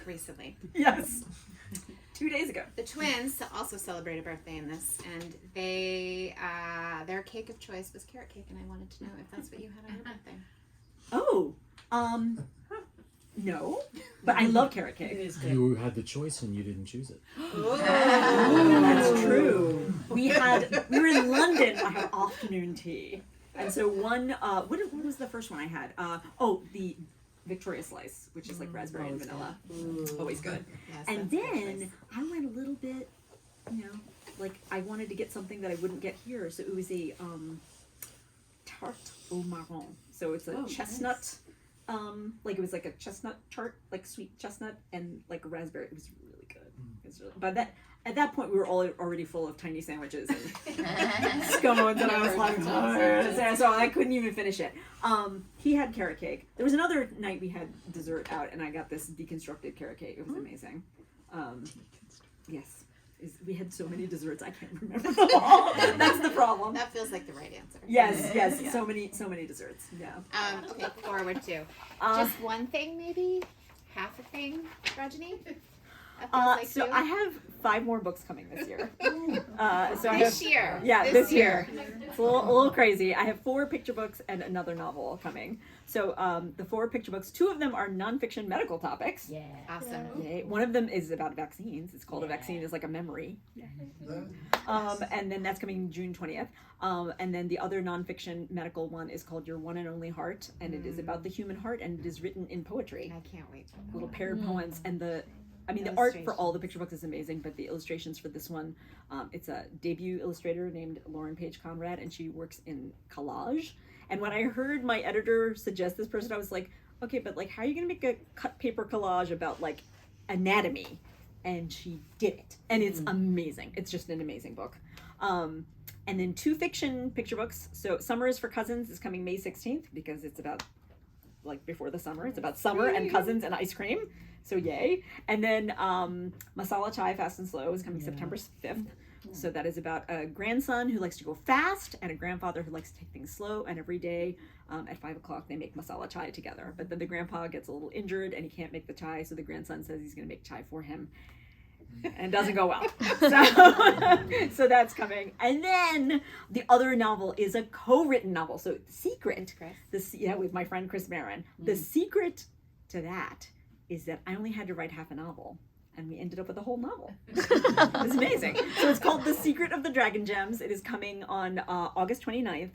recently. Yes. 2 days ago. The twins also celebrate a birthday in this, and their cake of choice was carrot cake, and I wanted to know if that's what you had on your birthday. Oh, no, but I love carrot cake. You had the choice and you didn't choose it. Oh, that's true. We were in London. I had afternoon tea, and so one. What was the first one I had? The Victoria slice, which is like raspberry and vanilla. Always good. Yes, And then I went a little bit, like I wanted to get something that I wouldn't get here, so it was a tarte au marron. So it's a chestnut. Nice. Like it was like a chestnut tart, like sweet chestnut and like a raspberry. It was really good. It was really, but at that point we were all already full of tiny sandwiches and scones, and I was like, so I couldn't even finish it. He had carrot cake. There was another night we had dessert out, and I got this deconstructed carrot cake. It was amazing. Yes. We had so many desserts, I can't remember them all. That's the problem. That feels like the right answer. Yes. Yeah. So many desserts. Yeah. Okay, forward to. Just one thing, maybe? Half a thing, Rajani? So I have 5 more books coming this year. This year. Yeah, this year. It's a little crazy. I have 4 picture books and another novel coming. So the 4 picture books, 2 of them are nonfiction medical topics. Yeah. Awesome. Okay. One of them is about vaccines. It's called A Vaccine is Like a Memory. And then that's coming June 20th. And then the other nonfiction medical one is called Your One and Only Heart, and it is about the human heart, and it is written in poetry. I can't wait. Little paired poems, and the art for all the picture books is amazing, but the illustrations for this one, it's a debut illustrator named Lauren Page Conrad, and she works in collage. And when I heard my editor suggest this person, I was like, okay, but like, how are you gonna make a cut paper collage about like anatomy? And she did it, and it's amazing. It's just an amazing book. And then 2 fiction picture books. So Summer is for Cousins is coming May 16th because it's about like before the summer. It's about summer and cousins and ice cream. So yay. And then Masala Chai Fast and Slow is coming September 5th. So that is about a grandson who likes to go fast and a grandfather who likes to take things slow. And every day at 5 o'clock they make masala chai together. But then the grandpa gets a little injured and he can't make the chai. So the grandson says he's going to make chai for him. And it doesn't go well. So that's coming. And then the other novel is a co-written novel. So Secret, with my friend Chris Barron. The secret to that is that I only had to write half a novel, and we ended up with a whole novel. It was amazing. So it's called The Secret of the Dragon Gems. It is coming on August 29th.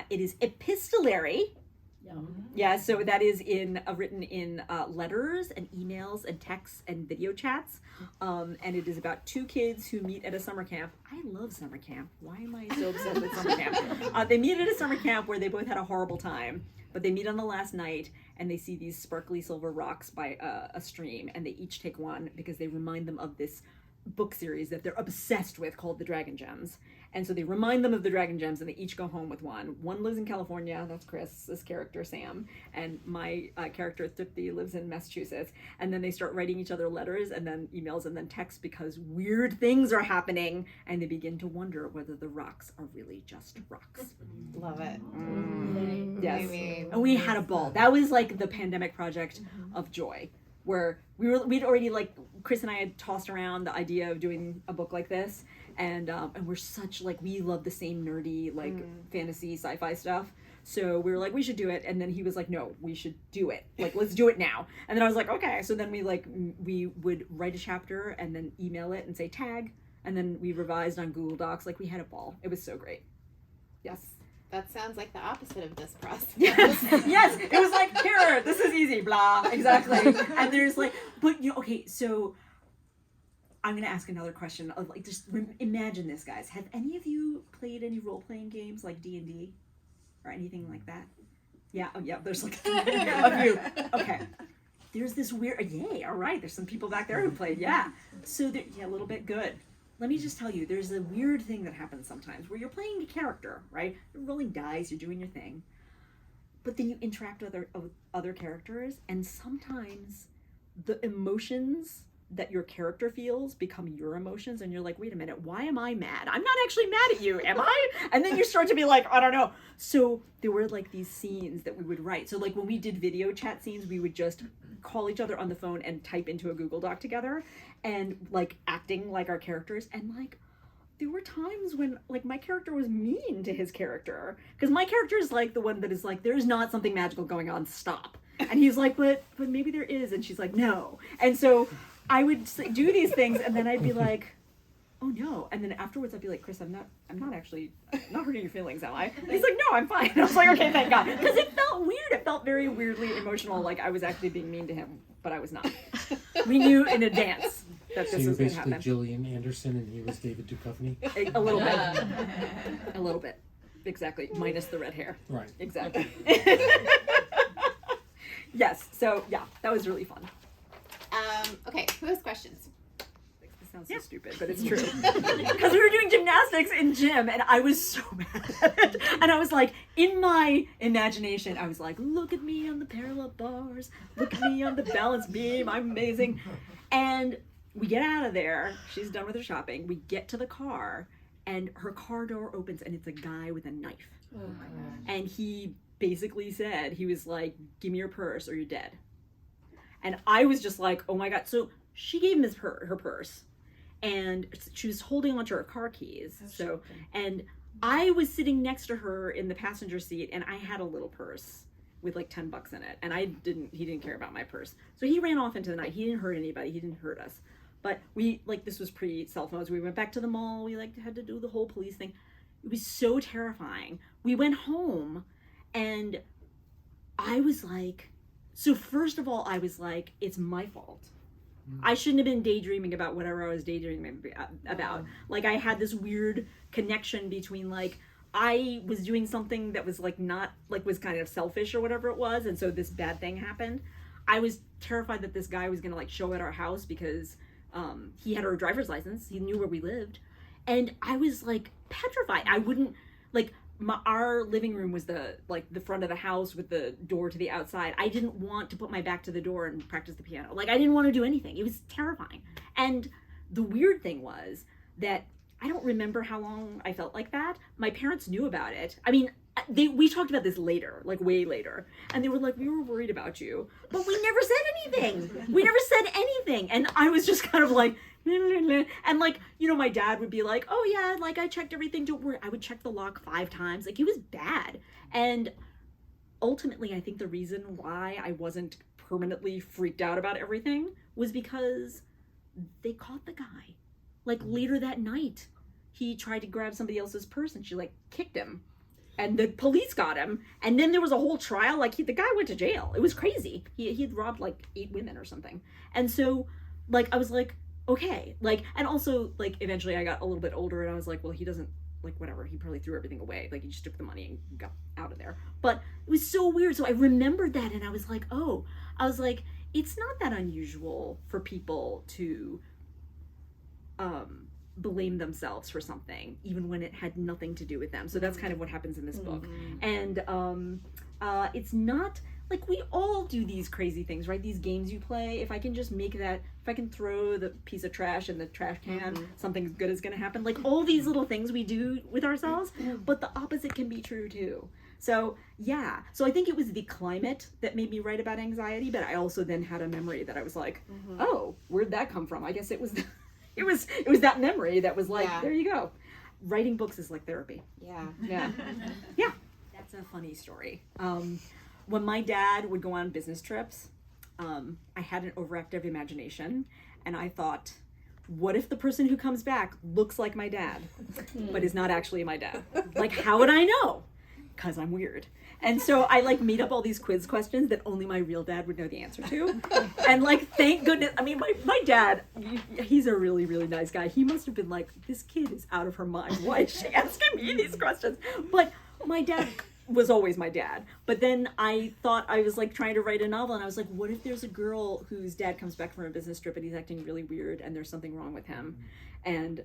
It is epistolary. Yeah, so that is written in letters and emails and texts and video chats. And it is about 2 kids who meet at a summer camp. I love summer camp. Why am I so obsessed with summer camp? They meet at a summer camp where they both had a horrible time, but they meet on the last night and they see these sparkly silver rocks by a stream, and they each take one because they remind them of this book series that they're obsessed with called The Dragon Gems. And so they remind them of the Dragon Gems, and they each go home with one. One lives in California, that's Chris's character, Sam. And my character, Tripti, lives in Massachusetts. And then they start writing each other letters and then emails and then texts because weird things are happening. And they begin to wonder whether the rocks are really just rocks. Love it. Yes. And we had a ball. That was like the pandemic project of joy, where we'd already, like, Chris and I had tossed around the idea of doing a book like this, and we're such, like, we love the same nerdy, like, fantasy sci-fi stuff, so we were like, we should do it, and then he was like, no, we should do it, like, let's do it now. And then I was like, okay. So then we would write a chapter and then email it and say tag, and then we revised on Google Docs. Like, we had a ball. It was so great. Yes. That sounds like the opposite of this process. Yes, it was like, here, this is easy, blah, exactly. And there's like, but okay, so I'm gonna ask another question of, like, just imagine this, guys. Have any of you played any role-playing games like D&D or anything like that? Yeah, there's like a few. Okay. There's this weird, yay, all right, there's some people back there who played, yeah. So, a little bit, good. Let me just tell you, there's a weird thing that happens sometimes where you're playing a character, right? You're rolling dice, you're doing your thing. But then you interact with other characters, and sometimes the emotions that your character feels become your emotions, and you're like, wait a minute, why am I mad? I'm not actually mad at you, am I? And then you start to be like, I don't know. So there were like these scenes that we would write. So like when we did video chat scenes, we would just call each other on the phone and type into a Google Doc together, and like acting like our characters. And like there were times when like my character was mean to his character, because my character is like the one that is like, there's not something magical going on, stop. And he's like, but maybe there is. And she's like, no. And so I would do these things, and then I'd be like, oh no. And then afterwards I'd be like, Chris, I'm not actually not hurting your feelings, am I? And he's like, no, I'm fine. And I was like, okay, thank God. Because it felt weird. It felt very weirdly emotional, like I was actually being mean to him, but I was not. We knew in advance that So this you were was going to basically happen. Gillian Anderson and he was David Duchovny? A little bit. A little bit. Exactly. Minus the red hair. Right. Exactly. Yes. So yeah, that was really fun. Okay, who has questions? This sounds so stupid, but it's true. Because we were doing gymnastics in gym, and I was so mad at it. And I was like, in my imagination, I was like, look at me on the parallel bars. Look at me on the balance beam. I'm amazing. And we get out of there. She's done with her shopping. We get to the car, and her car door opens, and it's a guy with a knife. Oh my God. And he basically said, he was like, give me your purse or you're dead. And I was just like, oh my God. So she gave him her purse, and she was holding onto her car keys. So, and I was sitting next to her in the passenger seat, and I had a little purse with like $10 in it. And he didn't care about my purse. So he ran off into the night. He didn't hurt anybody. He didn't hurt us. But we, like, this was pre-cell phones. We went back to the mall. We like had to do the whole police thing. It was so terrifying. We went home, and I was like, so first of all, I was like, it's my fault. I shouldn't have been daydreaming about whatever I was daydreaming about. Like, I had this weird connection between, like, I was doing something that was, like, not, like, was kind of selfish or whatever it was, and so this bad thing happened. I was terrified that this guy was gonna, like, show at our house because he had our driver's license. He knew where we lived. And I was, like, petrified. I wouldn't, like, our living room was the front of the house with the door to the outside. I didn't want to put my back to the door and practice the piano. Like, I didn't want to do anything. It was terrifying. And the weird thing was that I don't remember how long I felt like that. My parents knew about it. I mean, we talked about this later, like way later. And they were like, we were worried about you. But we never said anything. We never said anything. And I was just kind of like, and like, you know, my dad would be like, oh yeah, like I checked everything, don't worry. I would check the lock 5 times. Like, it was bad. And ultimately, I think the reason why I wasn't permanently freaked out about everything was because they caught the guy. Like, later that night, he tried to grab somebody else's purse and she like kicked him. And the police got him. And then there was a whole trial. Like, the guy went to jail. It was crazy. He had robbed like 8 women or something. And so, like, I was like, okay. Like, and also, like, eventually I got a little bit older and I was like, well, he doesn't, like, whatever. He probably threw everything away. Like, he just took the money and got out of there. But it was so weird. So I remembered that and I was like, oh. I was like, it's not that unusual for people to blame themselves for something, even when it had nothing to do with them. So that's kind of what happens in this book. And it's not, like, we all do these crazy things, right? These games you play. If I can just make that, if I can throw the piece of trash in the trash can, something good is going to happen. Like, all these little things we do with ourselves, but the opposite can be true too. So, yeah. So I think it was the climate that made me write about anxiety, but I also then had a memory that I was like, oh, where'd that come from? I guess it was it was that memory that was like, there you go. Writing books is like therapy. Yeah. That's a funny story. When my dad would go on business trips, I had an overactive imagination, and I thought, what if the person who comes back looks like my dad, but is not actually my dad? Like, how would I know? Because I'm weird. And so I, like, made up all these quiz questions that only my real dad would know the answer to. And, like, thank goodness. I mean, my dad, he's a really, really nice guy. He must have been like, this kid is out of her mind. Why is she asking me these questions? But my dad was always my dad. But then I thought, I was, like, trying to write a novel, and I was like, what if there's a girl whose dad comes back from a business trip and he's acting really weird and there's something wrong with him? And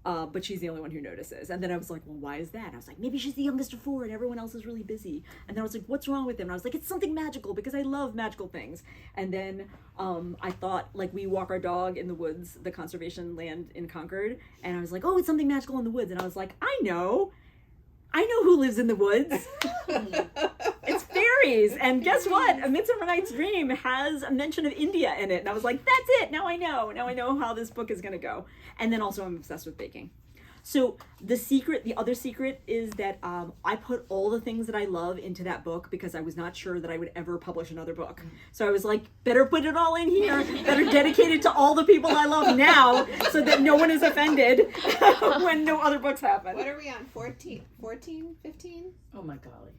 But she's the only one who notices. And then I was like, well, why is that? I was like, maybe she's the youngest of four and everyone else is really busy. And then I was like, what's wrong with them? And I was like, it's something magical because I love magical things. And then I thought, like, we walk our dog in the woods, the conservation land in Concord. And I was like, oh, it's something magical in the woods. And I was like, I know who lives in the woods. It's fairies. And guess what? A Midsummer Night's Dream has a mention of India in it. And I was like, that's it. Now I know how this book is going to go. And then also I'm obsessed with baking. So the other secret is that I put all the things that I love into that book because I was not sure that I would ever publish another book. So I was like, better put it all in here, better dedicate it to all the people I love now so that no one is offended when no other books happen. What are we on? 14, 15? Oh my golly.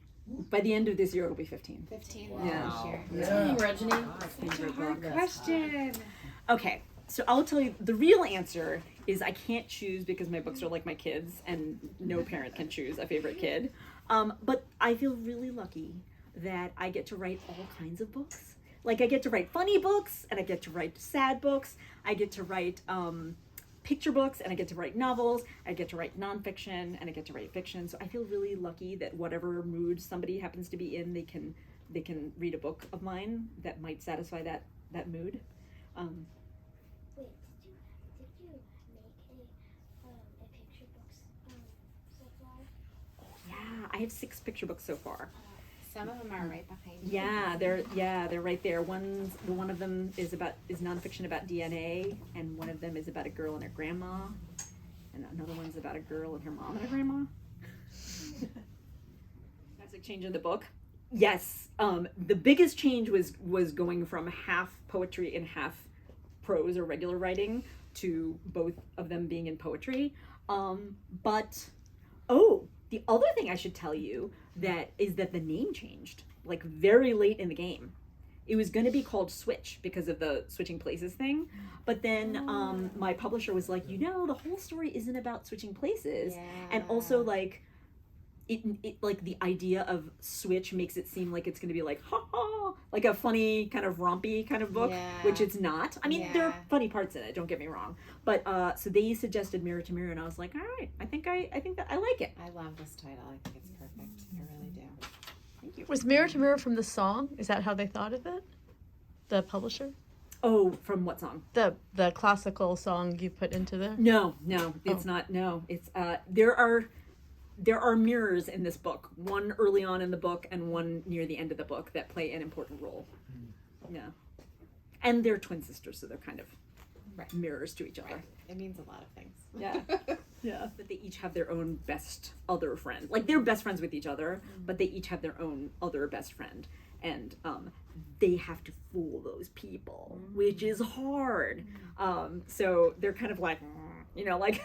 By the end of this year, it'll be 15. 15 Yeah. this year. Rajani. Such a hard question. Okay, so I'll tell you, the real answer is I can't choose because my books are like my kids and no parent can choose a favorite kid. But I feel really lucky that I get to write all kinds of books. Like I get to write funny books and I get to write sad books. I get to write picture books and I get to write novels. I get to write nonfiction and I get to write fiction. So I feel really lucky that whatever mood somebody happens to be in, they can read a book of mine that might satisfy that mood. Wait, did you make a picture books so far? Yeah, I have 6 picture books so far. Some of them are right behind you. Yeah, they're right there. One of them is nonfiction about DNA, and one of them is about a girl and her grandma, and another one's about a girl and her mom and her grandma. That's a change in the book. Yes, the biggest change was going from half poetry and half prose or regular writing to both of them being in poetry. The other thing I should tell you is that the name changed, like very late in the game. It was going to be called Switch because of the switching places thing. But then my publisher was like, the whole story isn't about switching places. Yeah. And also like, it like the idea of switch makes it seem like it's going to be like, ha ha, like a funny kind of rompy kind of book, Yeah. which it's not. I mean, there Yeah. are funny parts in it, don't get me wrong. But so they suggested Mirror to Mirror, and I was like, all right, I think that I like it. I love this title. I think it's perfect. I really do. Thank you. Was Mirror to Mirror from the song? Is that how they thought of it? The publisher? Oh, from what song? The classical song you put into there? No, it's not. No, it's there are mirrors in this book. One early on in the book and one near the end of the book that play an important role. Yeah, and they're twin sisters, so they're kind of mirrors to each other. Right. It means a lot of things. Yeah, yeah. But they each have their own best other friend. Like they're best friends with each other, but they each have their own other best friend, and they have to fool those people, which is hard. So they're kind of like, like.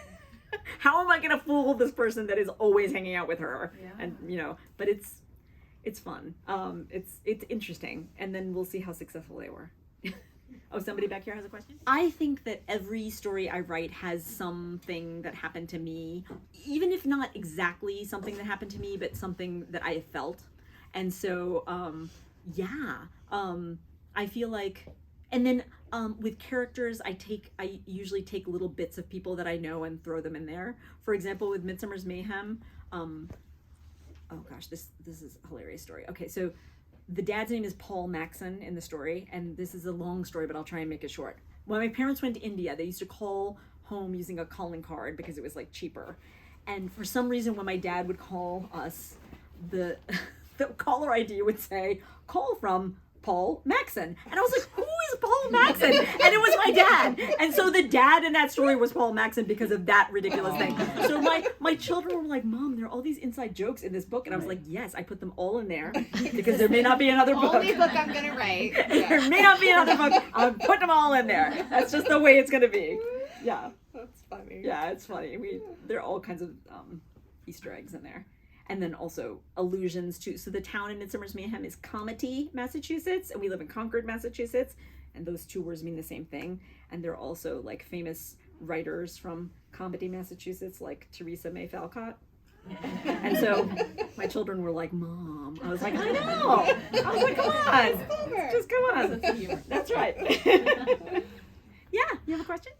How am I gonna fool this person that is always hanging out with her? Yeah. And but it's fun. It's interesting, and then we'll see how successful they were. Oh, somebody back here has a question? I think that every story I write has something that happened to me, even if not exactly something that happened to me, but something that I have felt. And so, I feel like, and then with characters, I usually take little bits of people that I know and throw them in there. For example, with Midsummer's Mayhem, oh gosh, this is a hilarious story. Okay, so the dad's name is Paul Maxon in the story, and this is a long story, but I'll try and make it short. When my parents went to India, they used to call home using a calling card because it was like cheaper. And for some reason, when my dad would call us, the caller ID would say, "Call from Paul Maxon." And I was like, who is Paul Maxon? And it was my dad. And so the dad in that story was Paul Maxon because of that ridiculous thing. So my children were like, Mom, there are all these inside jokes in this book. And I was like, yes, I put them all in there because there may not be another book. Only book I'm gonna write. There may not be another book. I'm putting them all in there. That's just the way it's gonna be. Yeah. That's funny. Yeah, it's funny. There are all kinds of Easter eggs in there. And then also allusions to, so the town in Midsummer's Mayhem is Comity, Massachusetts, and we live in Concord, Massachusetts, and those two words mean the same thing. And they're also like famous writers from Comity, Massachusetts, like Theresa May Falcott. And so my children were like, Mom. I was like, I know. I was like, come on. Just come on. That's right. Yeah, you have a question?